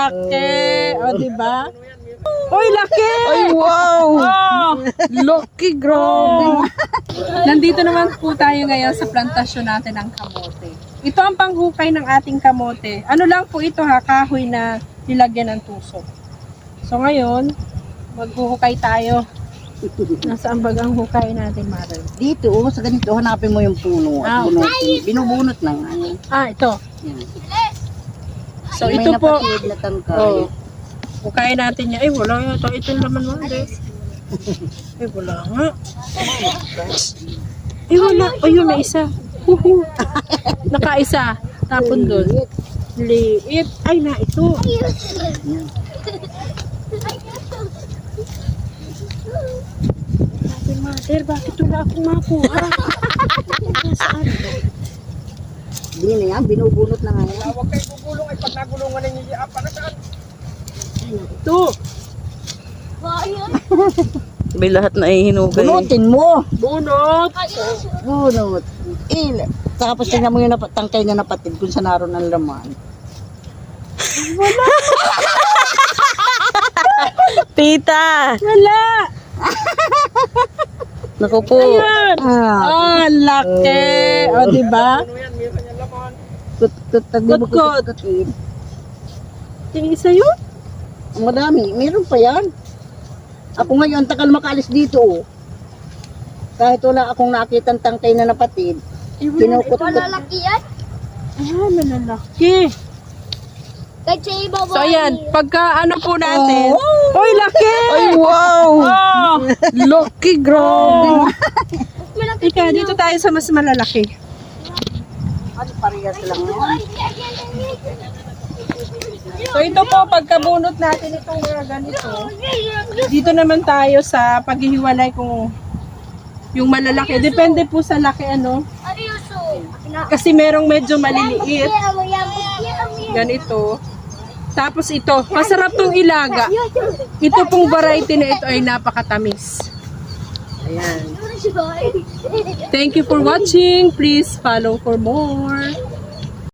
laki. O, diba? Uy, laki! Ay, wow! Oh, Lucky, grabe. nandito naman po tayo ngayon sa plantasyon natin ng kamote. Ito ang panghukay ng ating kamote. Ano lang po ito ha, kahoy na nilagyan ng tusok. So ngayon, maghuhukay tayo. Nasaan bagang hukay natin, Mother? Dito, sa ganito, hanapin mo yung puno Ah, at bunutin. Binubunot na nga. Ah, ito. Yan. So May ito po. napatid na tangkay. Oh. Hukayin natin niya. Ay, wala yata. Ito naman, Mother. Ay, wala nga. Ay, wala. Ayun, may isa. Huhu. Nakaisa. Tapon doon. Liit. Ay, na ito. Ate, Mother, bakit wala akong makuha? Nasaan? Hindi na yan, binubunot na nga yan. Huwag kayo gugulong ay pag nagulungan ninyo yung apa na saan. Ito. May lahat na ihinugay. Bunutin mo! Bunot. Bunot. Tapos tingnan mo yung tangkay na napatid kung saan naroon ang laman. Tita! Wala. Naku po. Ayan. Ah, laki. O, diba? Ano yan, meron yung laman. Kutkot. Kutkot. Yung isa yun? Ang madami. Meron pa yan. Ako ngayon, tagal makalis dito. Oh. Kahit wala akong nakitang tangkay na napatid, kinukutkot. yan? Ah, malalaki. Kahit sa iba So, ayan. Pagka ano po natin. Uy, laki. Ay, wow! Oh, Lucky, grabe! ika, dito tayo sa mas malalaki. Ano, parehas lang yan? So, ito po, pagkabunot natin itong mga ganito. Dito naman tayo sa paghihiwalay kung yung malalaki. Depende po sa laki, ano. Kasi merong medyo maliliit. Ganito. Tapos ito, masarap tong ilaga. Ito pong variety na ito ay napakatamis. Ayan. Thank you for watching. Please follow for more.